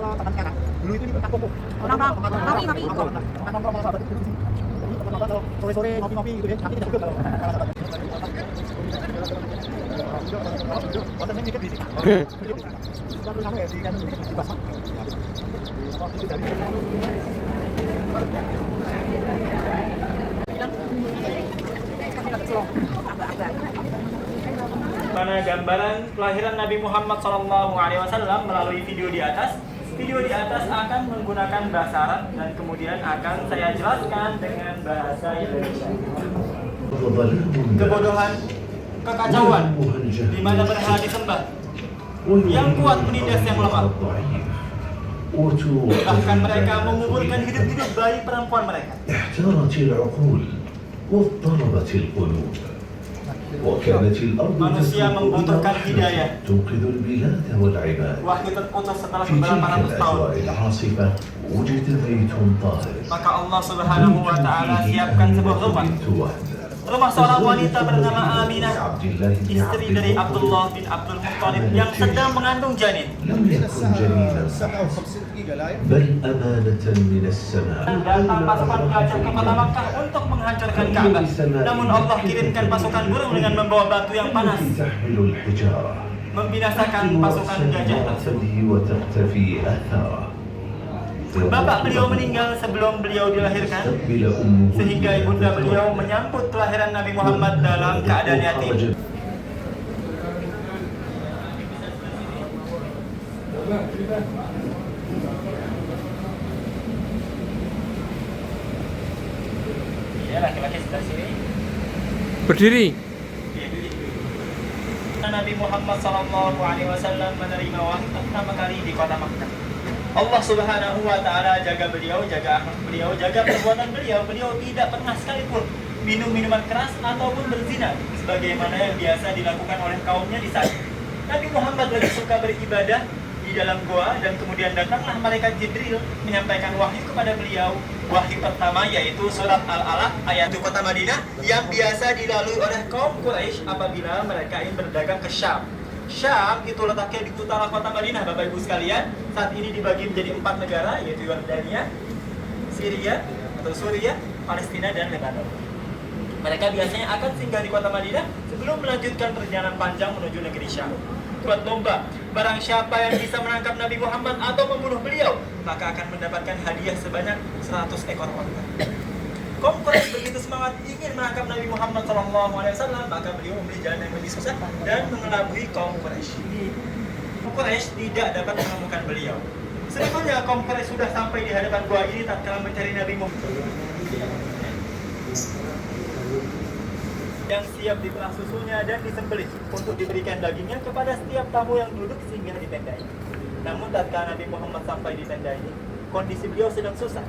kalau teman sekarang, dulu itu di bekas toko. Nongkrong, ngopi. Nongkrong sama sahabat itu di sini. Jadi teman-teman kalau sore-sore ngopi-ngopi gitu ya, nanti kita juga kalau sahabat. Kontennya dikit di sini. Kita perlu kamu ya, di kan di basah. Itu dari mana gambaran kelahiran Nabi Muhammad SAW melalui video di atas. Video di atas akan menggunakan bahasa Arab dan kemudian akan saya jelaskan dengan bahasa Indonesia. Kebodohan, kekacauan, di mana berhala disembah, yang kuat menindas yang lemah. Bahkan mereka menguburkan hidup-hidup bayi perempuan mereka. Manusia membutuhkan hidayah. Wahyu terputus setelah beberapa ratus tahun. Maka Allah Subhanahu wa Ta'ala siapkan sebuah rumah seorang wanita bernama Aminah, istri dari Abdullah bin Abdul Muttalib yang sedang mengandung janin. Datang pasukan gajah ke kota Makkah untuk menghancurkan Ka'bah. Namun Allah kirimkan pasukan burung dengan membawa batu yang panas, membinasakan pasukan gajah tersebut. Bapak beliau meninggal sebelum beliau dilahirkan, sehingga ibunda beliau menyambut kelahiran Nabi Muhammad dalam keadaan yatim. Ya, laki-laki sebelah sini. Berdiri. Nabi Muhammad SAW menerima wahyu pertama kali di kota Makkah. Allah Subhanahu wa Ta'ala jaga beliau, jaga akhlak beliau, jaga perbuatan beliau. Beliau tidak pernah sekalipun minum minuman keras ataupun berzina sebagaimana yang biasa dilakukan oleh kaumnya di sana. Nabi Muhammad lebih suka beribadah di dalam goa, dan kemudian datanglah malaikat Jibril menyampaikan wahyu kepada beliau. Wahyu pertama yaitu surat Al-Alaq ayat 1 kota Madinah yang biasa dilalui oleh kaum Quraisy apabila mereka ingin berdagang ke Syam. Syam itu letaknya di utara kota Madinah, Bapak Ibu sekalian. Saat ini dibagi menjadi 4 negara, yaitu Yordania, Syria atau Suriah, Palestina, dan Lebanon. Mereka biasanya akan singgah di kota Madinah sebelum melanjutkan perjalanan panjang menuju negeri Syam. Buat lomba, barang siapa yang bisa menangkap Nabi Muhammad atau membunuh beliau, maka akan mendapatkan hadiah sebanyak 100 ekor onta. Kaum Quraisy begitu semangat ingin menangkap Nabi Muhammad SAW, maka beliau membeli jalan yang lebih susah dan mengelabui kaum Quraisy. Quraisy tidak dapat menemukan beliau. Sebetulnya kaum Quraisy sudah sampai di hadapan gua ini tatkala mencari Nabi Muhammad yang siap diperah susunya dan disembelih untuk diberikan dagingnya kepada setiap tamu yang duduk singgah di tenda ini. Namun tatkala Nabi Muhammad sampai di tenda ini, kondisi beliau sedang susah.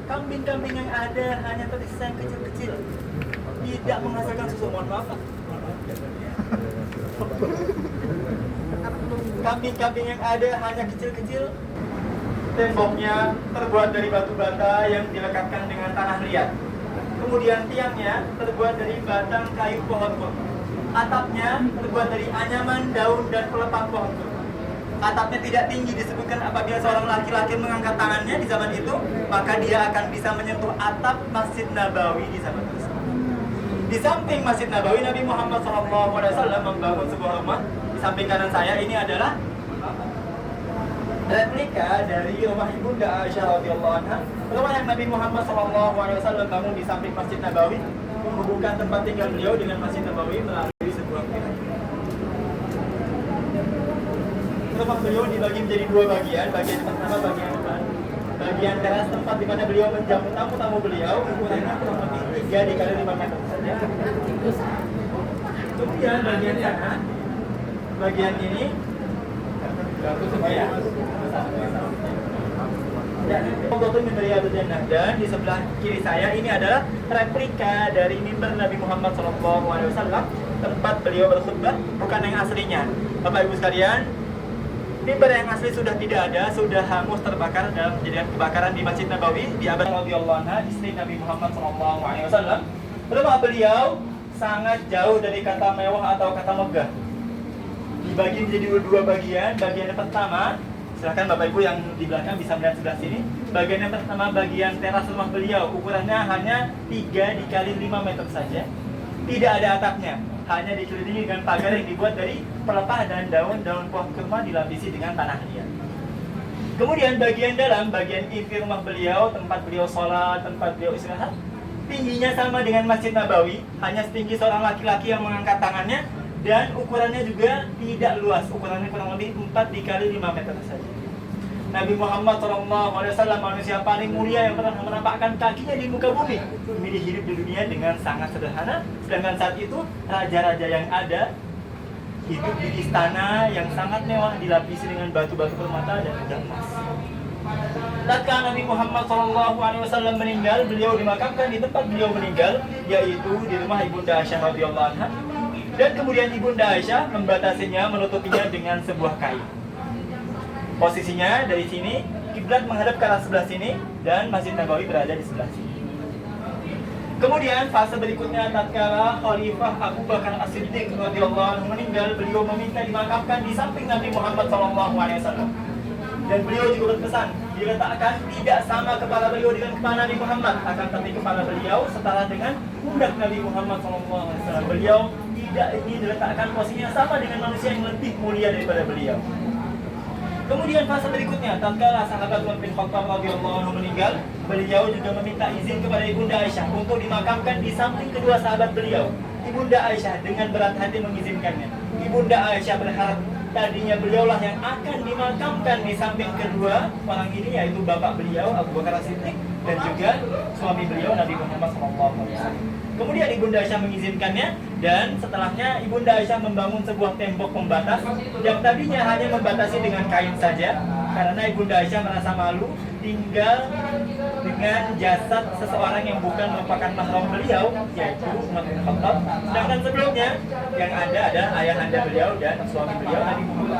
Kambing-kambing yang ada hanya tersisa yang kecil-kecil, tidak menghasilkan susu. Mohon maaf, Pak. Kambing-kambing yang ada hanya kecil-kecil. Temboknya terbuat dari batu bata yang dilekatkan dengan tanah liat. Kemudian tiangnya terbuat dari batang kayu pohon kurma. Atapnya terbuat dari anyaman, daun, dan pelepah pohon kurma. Atapnya tidak tinggi, disebutkan apabila seorang laki-laki mengangkat tangannya di zaman itu, maka dia akan bisa menyentuh atap Masjid Nabawi di zaman tersebut. Di samping Masjid Nabawi, Nabi Muhammad SAW membangun sebuah rumah. Di samping kanan saya ini adalah replika dari rumah ibunda Aisyah radhiyallahu anha. Rumah yang Nabi Muhammad SAW bangun di samping Masjid Nabawi menghubungkan tempat tinggal beliau dengan Masjid Nabawi melalui sebuah pilar. Rumah beliau dibagi menjadi 2 bagian. Bagian pertama bagian depan, bagian teras tempat di mana beliau menjamu tamu-tamu beliau, ukurannya kurang lebih 3 dikali 5 meter saja. Kemudian bagian kanan, bagian ini dan di sebelah kiri saya ini adalah replika dari mimbar Nabi Muhammad SAW, tempat beliau berkhutbah, bukan yang aslinya. Bapak Ibu sekalian, mimbar yang asli sudah tidak ada, sudah hangus terbakar dalam kejadian kebakaran di Masjid Nabawi di abad radhiyallahu anha, istri Nabi Muhammad SAW. Rumah beliau sangat jauh dari kata mewah atau kata megah. Dibagi menjadi 2 bagian. Bagian pertama Silakan Bapak Ibu yang di belakang bisa melihat sebelah sini. Bagian yang pertama, bagian teras rumah beliau, ukurannya hanya 3 dikali 5 meter saja. Tidak ada atapnya, hanya dikelilingi dengan pagar yang dibuat dari pelepah dan daun-daun pohon kurma dilapisi dengan tanah liat. Kemudian bagian dalam, bagian inti rumah beliau, tempat beliau sholat, tempat beliau istirahat, tingginya sama dengan Masjid Nabawi, hanya setinggi seorang laki-laki yang mengangkat tangannya, dan ukurannya juga tidak luas, ukurannya kurang lebih 4 dikali 5 meter saja. Nabi Muhammad SAW, manusia paling mulia yang pernah menampakkan kakinya di muka bumi, memilih hidup di dunia dengan sangat sederhana. Sedangkan saat itu raja-raja yang ada hidup di istana yang sangat mewah, dilapisi dengan batu-batu permata dan juga emas. Tatkala Nabi Muhammad SAW meninggal, beliau dimakamkan di tempat beliau meninggal, yaitu di rumah Ibunda Aisyah radhiyallahu anha. Dan kemudian Ibunda Aisyah membatasinya, menutupinya dengan sebuah kain. Posisinya dari sini, kiblat menghadap ke arah sebelah sini, dan Masjid Nabawi berada di sebelah sini. Kemudian fase berikutnya, tatkala Khalifah Abu Bakar As-Siddiq radhiyallahu anhu meninggal, beliau meminta dimakamkan di samping Nabi Muhammad SAW. Dan beliau juga berpesan, diletakkan tidak sama kepala beliau dengan kepala Nabi Muhammad, akan tapi kepala beliau setara dengan pundak Nabi Muhammad SAW. Beliau tidak ingin diletakkan posisinya sama dengan manusia yang lebih mulia daripada beliau. Kemudian fase berikutnya, tatkala sahabat Umar bin Khattab radhiyallahu anhu meninggal, beliau juga meminta izin kepada Ibunda Aisyah untuk dimakamkan di samping kedua sahabat beliau. Ibunda Aisyah dengan berat hati mengizinkannya. Ibunda Aisyah berharap tadinya beliaulah yang akan dimakamkan di samping kedua orang ini, yaitu bapak beliau Abu Bakar As-Siddiq dan juga suami beliau Nabi Muhammad SAW. Kemudian Ibunda Aisyah mengizinkannya, dan setelahnya Ibunda Aisyah membangun sebuah tembok pembatas yang tadinya hanya membatasi dengan kain saja, karena Ibunda Aisyah merasa malu tinggal dengan jasad seseorang yang bukan merupakan mahram beliau, yaitu Umar bin Khattab. Sedangkan sebelumnya yang ada ayahanda beliau dan suami beliau Nabi Muhammad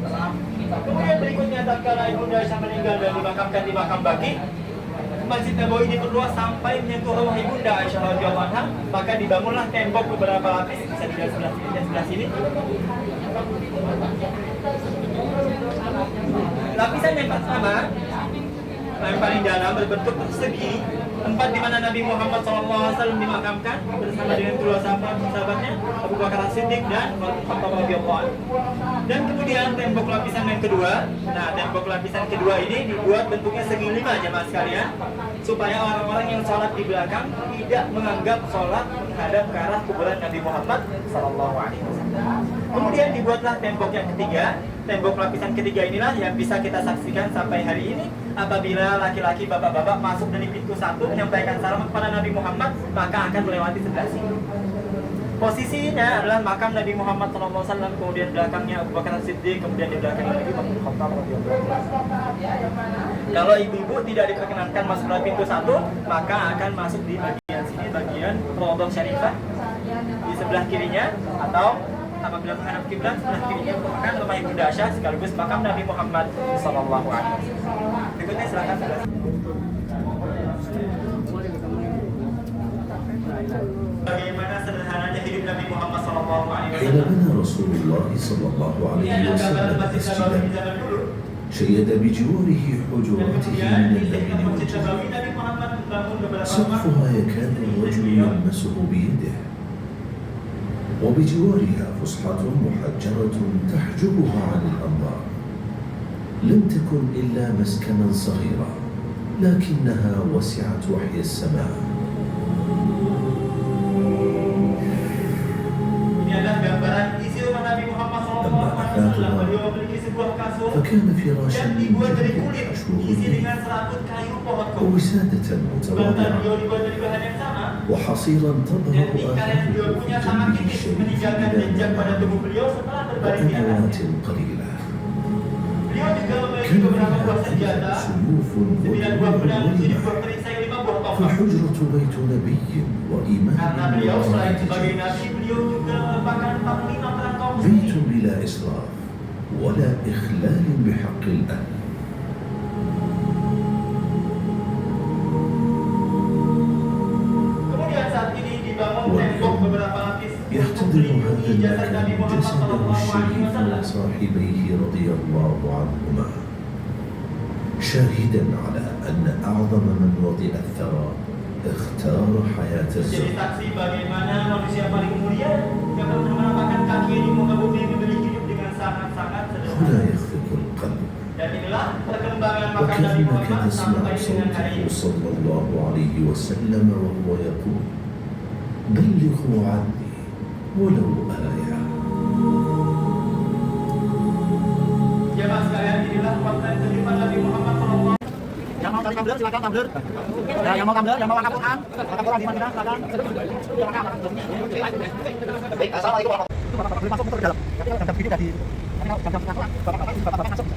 SAW. Kemudian berikutnya, tatkala Ibunda Aisyah meninggal dan dimakamkan di makam Baqi, Masjid Nabawi diperluas sampai menyentuh rumah Ibunda Aisyah radhiyallahu anha, maka dibangunlah tembok beberapa lapis, bisa dilihat sebelah sini dan sebelah sini. Lapisan yang pertama, yang paling dalam, berbentuk persegi, tempat di mana Nabi Muhammad SAW dimakamkan bersama dengan kedua sahabatnya Abu Bakar As-Siddiq dan Umar bin Khattab radhiyallahu anhu. Dan kemudian tembok lapisan yang kedua, nah tembok lapisan kedua ini dibuat bentuknya segi 5 jemaah sekalian, supaya orang-orang yang sholat di belakang tidak menganggap sholat menghadap ke arah kuburan Nabi Muhammad SAW. Kemudian dibuatlah tembok yang ketiga. Tembok lapisan ketiga inilah yang bisa kita saksikan sampai hari ini. Apabila laki-laki bapak-bapak masuk dari pintu 1 menyampaikan salam kepada Nabi Muhammad, maka akan melewati sebelah sini. Posisinya adalah makam Nabi Muhammad SAW, kemudian belakangnya Abu Bakar As-Siddiq, kemudian di belakangnya lagi Umar bin Khattab radhiyallahu anhu. Kalau ibu-ibu tidak diperkenankan masuk dari pintu 1, maka akan masuk di bagian sini, bagian Raudhah Syarifah di sebelah kirinya, atau apabila menghadap kiblat sebelah kirinya merupakan rumah Ibunda Aisyah sekaligus makam Nabi Muhammad SAW. Berikutnya silakan sebelah sini. Bagaimana sederhananya hidup Nabi Muhammad SAW. حين بنى رسول الله صلى الله عليه وسلم مسجدا شيد بجواره حجراته من اللبن والجبن سقفها يكاد الرجل يلمسه بيده وبجوارها فسحة محجرة تحجبها عن الأنظار. لم تكن إلا مسكنا صغيرا لكنها وسعت وحي السماء. لما أفاقها فكان فراشا من جلد أشوه ووسادة متواضعة وحصيرا تظهر آثاره في جنبه الشريف بلا وأدوات قليلة. كان فيها سيوف ودروع ولمع. فالحجرة بيت نبي وإمام بيت بلا إسراف ولا إخلال بحق الأهل. واليوم يحتضن هذا كان جسده الشريف وصاحبيه رضي الله عنهما شاهدا على أن أعظم من وطئ الثرى اختار حياة Jadi الزهد. saksi bagaimana manusia paling mulia yang telah menapakkan kaki di muka bumi memiliki hidup dengan sangat-sangat هنا sederhana. يخفق القلب. Dan inilah perkembangan maka Nabi وكأنك Muhammad تسمع sampai dengan hari صوته ini. صلى الله عليه وسلم وهو يقول بلغوا عني ولو آية. Jemaah sekalian, inilah konten kehidupan Nabi Muhammad SAW. Yang mau cari tumbler silakan tumbler. Ya, yang mau tumbler, yang mau wakaf Quran di Madinah silakan. Baik, assalamualaikum warahmatullahi wabarakatuh. Bapak boleh masuk ke dalam. Tapi kalau jam-jam begini dari jam-jam sekolah, bapak masuk.